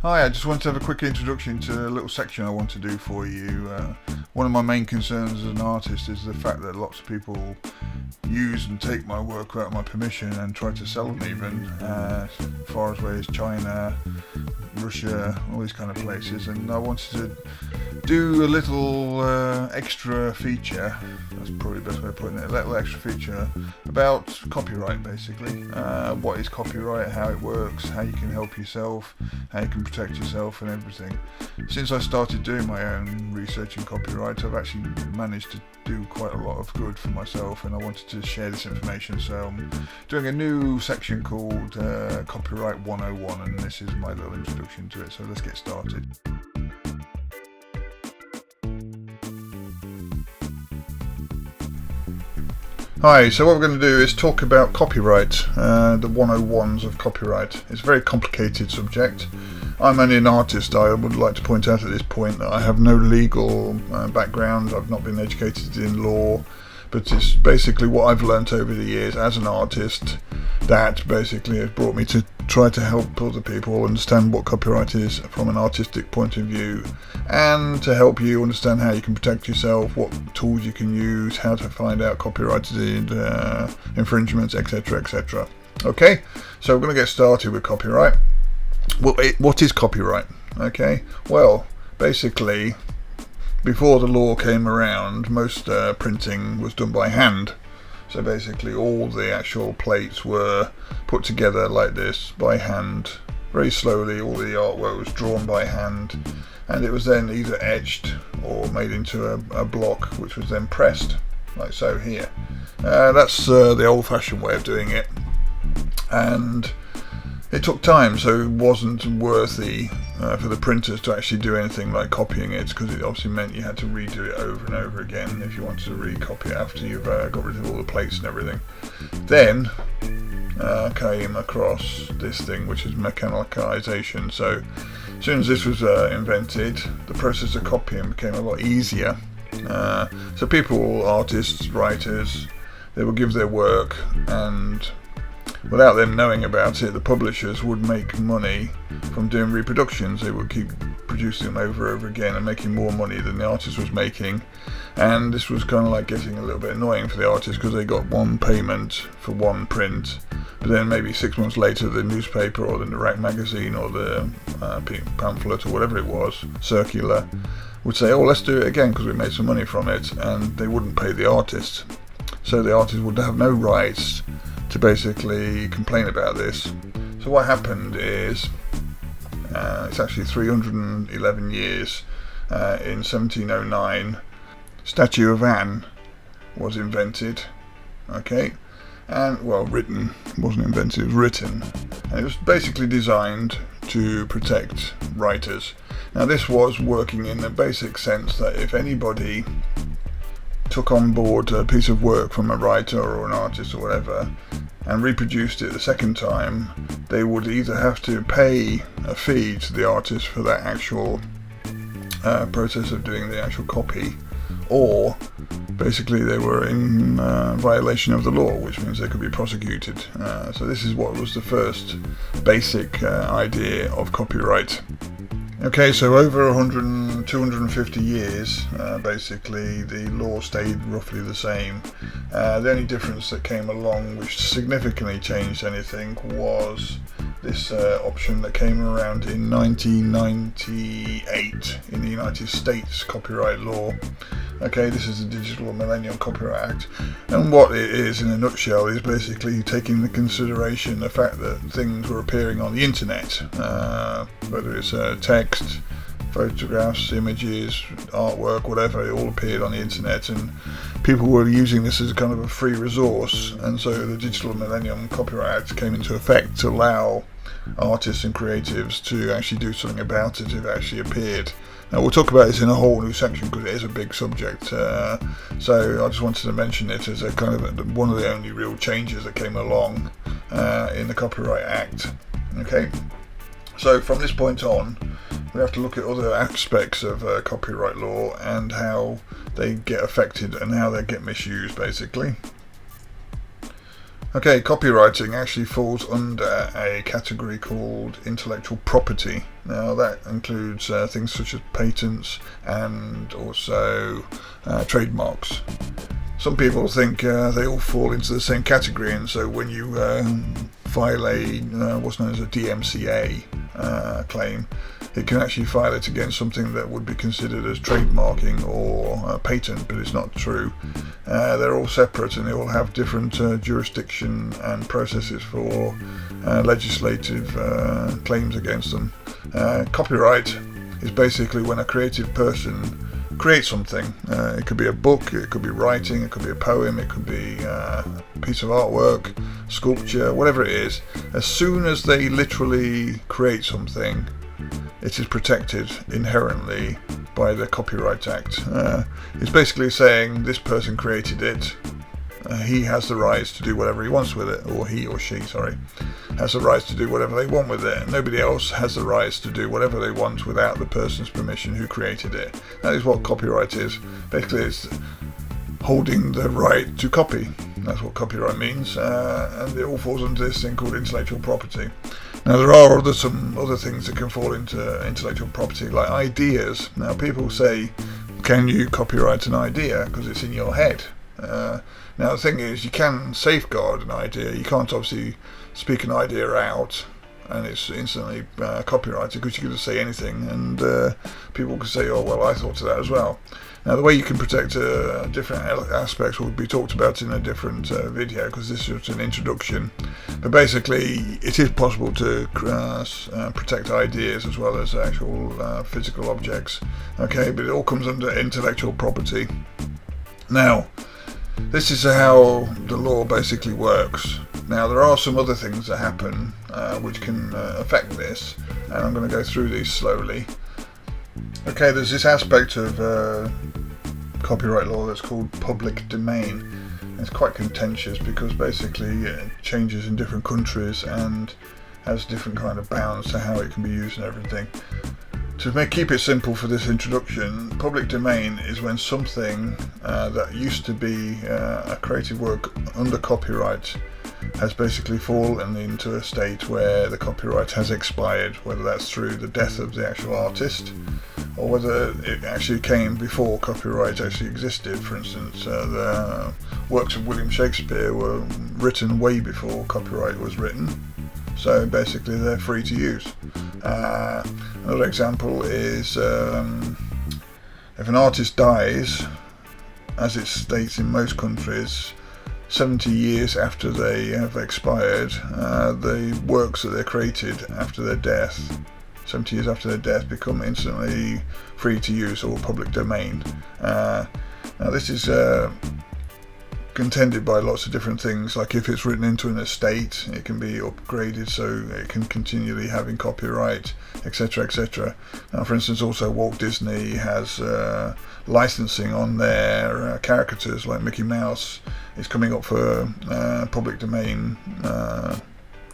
Hi, I just wanted to have a quick introduction to a little section I want to do for you. One of my main concerns as an artist is the fact that lots of people use and take my work without my permission and try to sell them even, as far away as China, Russia, all these kind of places, and I wanted to do a little extra feature, that's probably the best way of putting it, a little extra feature about copyright basically. What is copyright, how it works, how you can help yourself, how you can protect yourself and everything. Since I started doing my own research in copyright, I've actually managed to do quite a lot of good for myself, and I wanted to share this information, so I'm doing a new section called Copyright 101, and this is my little introduction to it, so let's get started. Hi, so what we're going to do is talk about copyright, the 101s of copyright. It's a very complicated subject. I'm only an artist. I would like to point out at this point that I have no legal background. I've not been educated in law, but it's basically what I've learnt over the years as an artist that basically has brought me to try to help other people understand what copyright is from an artistic point of view, and to help you understand how you can protect yourself, what tools you can use, how to find out copyrighted infringements, etc, etc. Okay, so we're going to get started with copyright. What is copyright? Okay, well, basically, before the law came around, most printing was done by hand. So basically all the actual plates were put together like this by hand, very slowly. All the artwork was drawn by hand, and it was then either etched or made into a block, which was then pressed, like so here. That's the old-fashioned way of doing it, and it took time, so it wasn't worthy for the printers to actually do anything like copying it, because it obviously meant you had to redo it over and over again if you wanted to recopy it after you've got rid of all the plates and everything. Then came across this thing, which is mechanicalization. So as soon as this was invented, the process of copying became a lot easier. So people, artists, writers, they would give their work, and without them knowing about it, the publishers would make money from doing reproductions. They would keep producing them over and over again and making more money than the artist was making. And this was kind of like getting a little bit annoying for the artist, because they got one payment for one print, but then maybe 6 months later the newspaper or the Rack magazine or the pamphlet or whatever it was, circular, would say, oh, let's do it again because we made some money from it, and they wouldn't pay the artist. So the artist would have no rights to basically complain about this. So what happened is, it's actually 311 years, in 1709, Statue of Anne was invented, okay, and, well, written, wasn't invented, it was written, and it was basically designed to protect writers. Now this was working in the basic sense that if anybody took on board a piece of work from a writer or an artist or whatever and reproduced it the second time, they would either have to pay a fee to the artist for that actual process of doing the actual copy, or basically they were in violation of the law, which means they could be prosecuted. So this is what was the first basic idea of copyright. Okay, so over 250 years, basically, the law stayed roughly the same. The only difference that came along, which significantly changed anything, was this option that came around in 1998 in the United States copyright law. Okay, this is the Digital Millennium Copyright Act, and what it is in a nutshell is basically taking into consideration the fact that things were appearing on the internet, whether it's text, photographs, images, artwork, whatever, it all appeared on the internet, and people were using this as a kind of a free resource, and so the Digital Millennium Copyright Act came into effect to allow artists and creatives to actually do something about it if it actually appeared. Now we'll talk about this in a whole new section because it is a big subject, so I just wanted to mention it as a kind of one of the only real changes that came along in the Copyright Act. Okay, so from this point on we have to look at other aspects of copyright law and how they get affected and how they get misused basically. Okay, copywriting actually falls under a category called intellectual property. Now that includes things such as patents and also trademarks. Some people think they all fall into the same category, and so when you file a what's known as a DMCA claim, it can actually file it against something that would be considered as trademarking or a patent, but it's not true. They're all separate and they all have different jurisdiction and processes for legislative claims against them. Copyright is basically when a creative person create something. It could be a book, it could be writing, it could be a poem, it could be a piece of artwork, sculpture, whatever it is. As soon as they literally create something, it is protected inherently by the Copyright Act. It's basically saying this person created it, he has the rights to do whatever he wants with it, or he or she, has the rights to do whatever they want with it. Nobody else has the rights to do whatever they want without the person's permission who created it. That is what copyright is. Basically, it's holding the right to copy. That's what copyright means, and it all falls under this thing called intellectual property. Now, there are some other things that can fall into intellectual property, like ideas. Now, people say, can you copyright an idea because it's in your head? Now, the thing is, you can safeguard an idea. You can't obviously speak an idea out and it's instantly copyrighted because you can just say anything, and people can say, oh, well, I thought of that as well. Now, the way you can protect different aspects will be talked about in a different video, because this is an introduction. But basically, it is possible to protect ideas as well as actual physical objects. Okay, but it all comes under intellectual property. Now, this is how the law basically works. Now, there are some other things that happen which can affect this, and I'm going to go through these slowly. Okay, there's this aspect of copyright law that's called public domain. It's quite contentious because basically it changes in different countries and has different kind of bounds to how it can be used and everything. To keep it simple for this introduction, public domain is when something that used to be a creative work under copyright has basically fallen into a state where the copyright has expired, whether that's through the death of the actual artist or whether it actually came before copyright actually existed. For instance, the works of William Shakespeare were written way before copyright was written, so basically they're free to use. Another example is if an artist dies, as it states in most countries, 70 years after they have expired, the works that they're created after their death, 70 years after their death, become instantly free to use or public domain. Now this is contended by lots of different things, like if it's written into an estate, it can be upgraded so it can continually having copyright, etc, etc. Now, for instance, also Walt Disney has licensing on their caricatures, like Mickey Mouse is coming up for public domain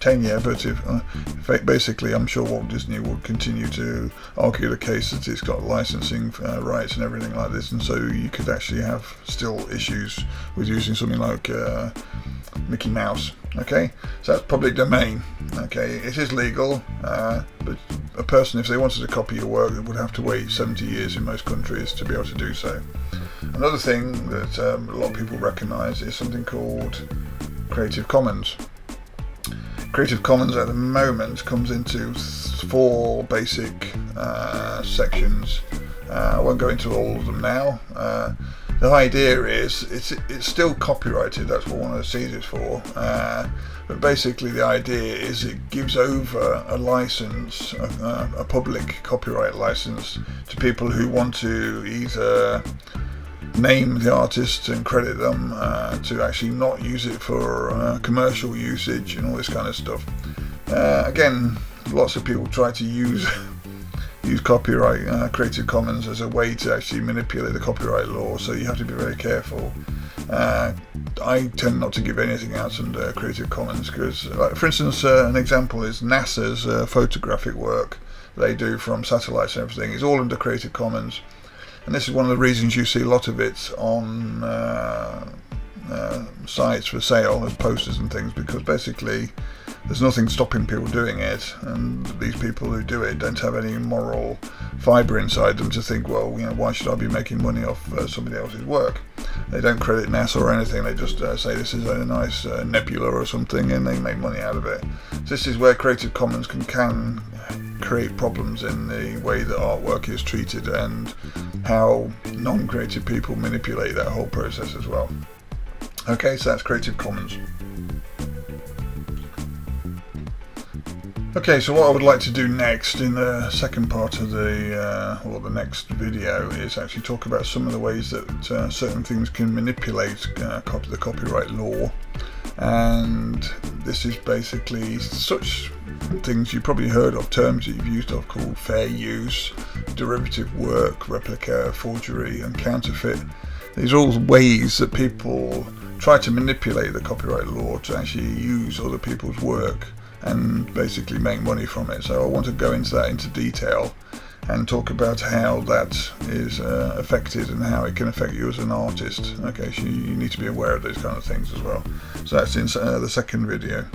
tenure, but if basically I'm sure Walt Disney would continue to argue the case that it's got licensing rights and everything like this, and so you could actually have still issues with using something like Mickey Mouse. Okay, so that's public domain. Okay, it is legal, but a person, if they wanted to copy your work, would have to wait 70 years in most countries to be able to do so. Another thing that a lot of people recognise is something called Creative Commons. Creative Commons at the moment comes into 4 basic sections. I won't go into all of them now. The idea is it's still copyrighted, that's what one of the C's is for, but basically the idea is it gives over a license, a public copyright license, to people who want to either name the artist and credit them, to actually not use it for commercial usage and all this kind of stuff. Again, lots of people try to use copyright, Creative Commons as a way to actually manipulate the copyright law, so you have to be very careful. I tend not to give anything out under Creative Commons because, like, for instance, an example is NASA's photographic work they do from satellites and everything is all under Creative Commons. And this is one of the reasons you see a lot of it on sites for sale as posters and things, because basically there's nothing stopping people doing it, and these people who do it don't have any moral fibre inside them to think, well, why should I be making money off somebody else's work? They don't credit NASA or anything, they just say this is a nice nebula or something, and they make money out of it. So this is where Creative Commons can create problems in the way that artwork is treated and how non-creative people manipulate that whole process as well. Okay, so that's Creative Commons. Okay, so what I would like to do next in the second part of the next video is actually talk about some of the ways that certain things can manipulate the copyright law. And this is basically such things you've probably heard of, terms that you've used of, called fair use, derivative work, replica, forgery and counterfeit. These are all ways that people try to manipulate the copyright law to actually use other people's work and basically make money from it. So I want to go into that into detail and talk about how that is affected and how it can affect you as an artist. Okay, so you need to be aware of those kind of things as well. So that's in the second video.